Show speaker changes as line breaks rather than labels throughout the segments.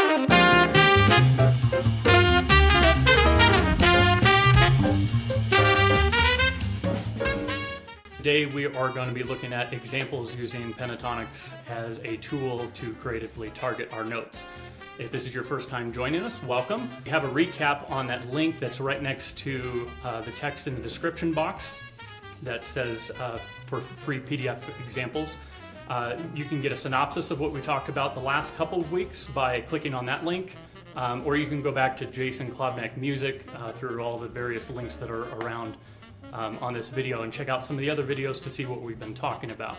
Today we are going to be looking at examples using Pentatonics as a tool to creatively target our notes. If this is your first time joining us, welcome. We have a recap on that link that's right next to the text in the description box that says for free PDF examples. You can get a synopsis of what we talked about the last couple of weeks by clicking on that link, or you can go back to Jason Klobnak Music through all the various links that are around on this video and check out some of the other videos to see what we've been talking about.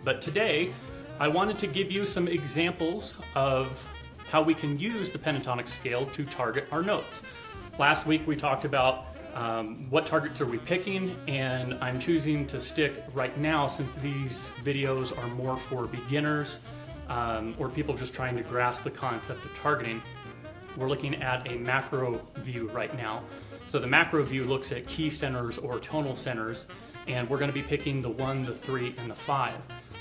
But today, I wanted to give you some examples of how we can use the pentatonic scale to target our notes. Last week we talked about what targets are we picking, and I'm choosing to stick right now, since these videos are more for beginners or people just trying to grasp the concept of targeting. We're looking at a macro view right now. So the macro view looks at key centers or tonal centers, and we're going to be picking the 1, the 3, and the 5.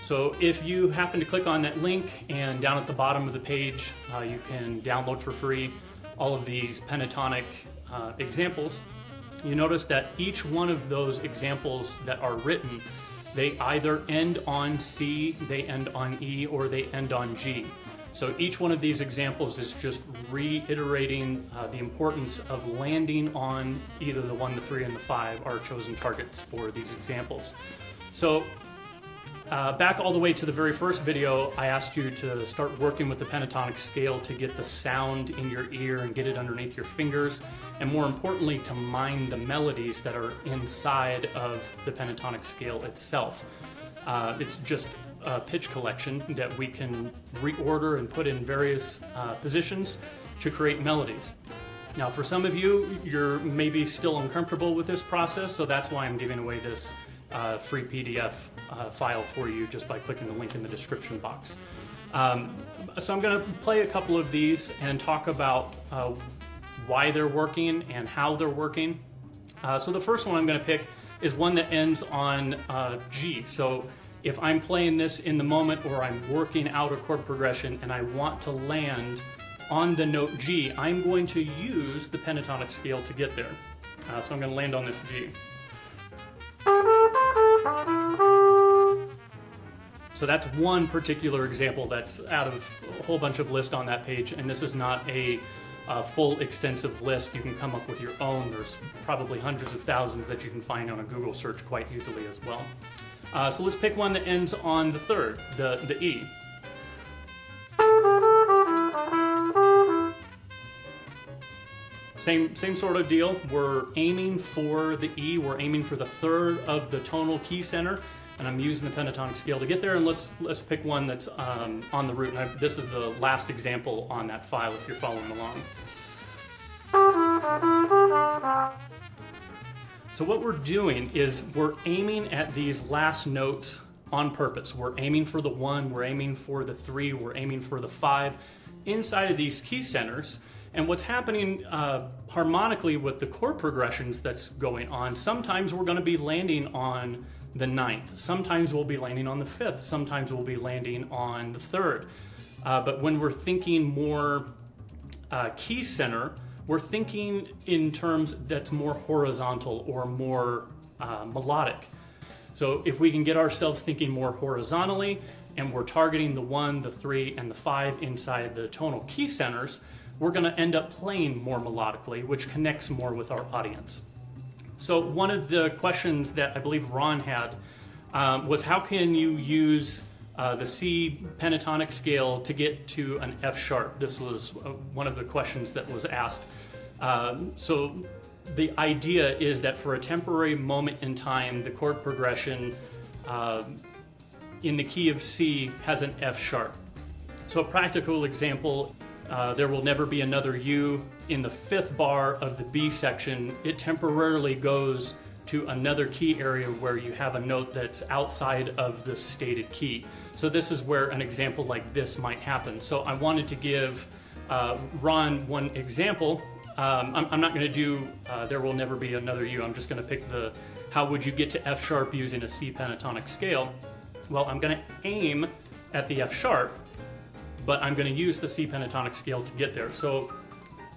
So if you happen to click on that link, and down at the bottom of the page you can download for free all of these pentatonic examples, you notice that each one of those examples that are written, they either end on C, they end on E, or they end on G. So each one of these examples is just reiterating the importance of landing on either the 1, the 3, and the 5, our chosen targets for these examples. So back all the way to the very first video, I asked you to start working with the pentatonic scale to get the sound in your ear and get it underneath your fingers, and more importantly, to mine the melodies that are inside of the pentatonic scale itself. It's just a pitch collection that we can reorder and put in various positions to create melodies. Now, for some of you, you're maybe still uncomfortable with this process, so that's why I'm giving away this free PDF file for you just by clicking the link in the description box. So I'm going to play a couple of these and talk about why they're working and how they're working. So the first one I'm going to pick is one that ends on G. So if I'm playing this in the moment, or I'm working out a chord progression and I want to land on the note G, I'm going to use the pentatonic scale to get there. So I'm going to land on this G. So that's one particular example that's out of a whole bunch of lists on that page, and this is not a full extensive list. You can come up with your own. There's probably hundreds of thousands that you can find on a Google search quite easily as well. So let's pick one that ends on the 3rd, the E. Same sort of deal. We're aiming for the E. We're aiming for the 3rd of the tonal key center, and I'm using the pentatonic scale to get there. And let's pick one that's on the root. And this is the last example on that file if you're following along. So what we're doing is we're aiming at these last notes on purpose. We're aiming for the 1, we're aiming for the 3, we're aiming for the 5 inside of these key centers. And what's happening harmonically with the chord progressions that's going on, sometimes we're going to be landing on the 9th, sometimes we'll be landing on the 5th, sometimes we'll be landing on the 3rd. But when we're thinking more key center, we're thinking in terms that's more horizontal or more melodic. So if we can get ourselves thinking more horizontally, and we're targeting the 1, the 3, and the 5 inside the tonal key centers, we're going to end up playing more melodically, which connects more with our audience. So one of the questions that I believe Ron had was, how can you use the C pentatonic scale to get to an F sharp? This was one of the questions that was asked. So the idea is that for a temporary moment in time, the chord progression in the key of C has an F sharp. So a practical example, there will never be another you. In the 5th bar of the B section, it temporarily goes to another key area where you have a note that's outside of the stated key. So this is where an example like this might happen. So I wanted to give Ron one example. I'm not going to do There Will Never Be Another You. I'm just going to pick the how would you get to F sharp using a C pentatonic scale. Well, I'm going to aim at the F sharp, but I'm going to use the C pentatonic scale to get there. So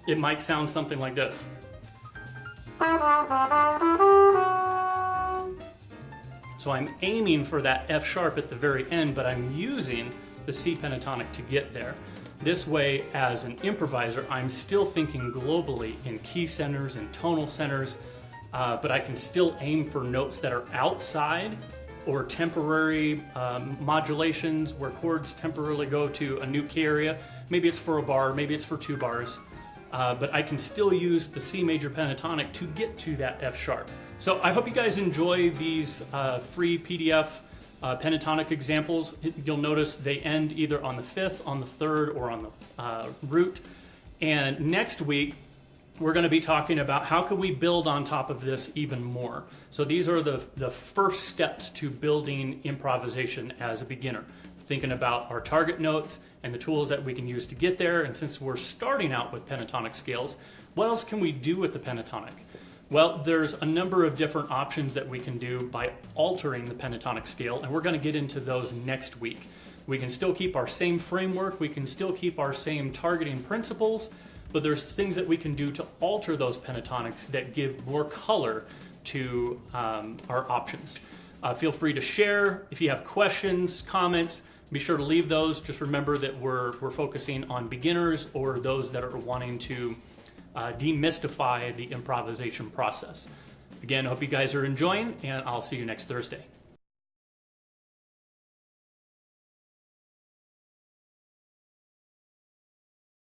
it might sound something like this. So I'm aiming for that F sharp at the very end, but I'm using the C pentatonic to get there. This way, as an improviser, I'm still thinking globally in key centers and tonal centers, but I can still aim for notes that are outside or temporary modulations where chords temporarily go to a new key area. Maybe it's for a bar, maybe it's for 2 bars, but I can still use the C major pentatonic to get to that F sharp. So I hope you guys enjoy these free PDF pentatonic examples. You'll notice they end either on the 5th, on the 3rd, or on the root. And next week, we're going to be talking about how can we build on top of this even more. So these are the first steps to building improvisation as a beginner. Thinking about our target notes and the tools that we can use to get there. And since we're starting out with pentatonic scales, what else can we do with the pentatonic? Well, there's a number of different options that we can do by altering the pentatonic scale, and we're going to get into those next week. We can still keep our same framework, we can still keep our same targeting principles, but there's things that we can do to alter those pentatonics that give more color to our options. Feel free to share. If you have questions, comments, be sure to leave those. Just remember that we're focusing on beginners or those that are wanting to demystify the improvisation process. Again, I hope you guys are enjoying, and I'll see you next Thursday.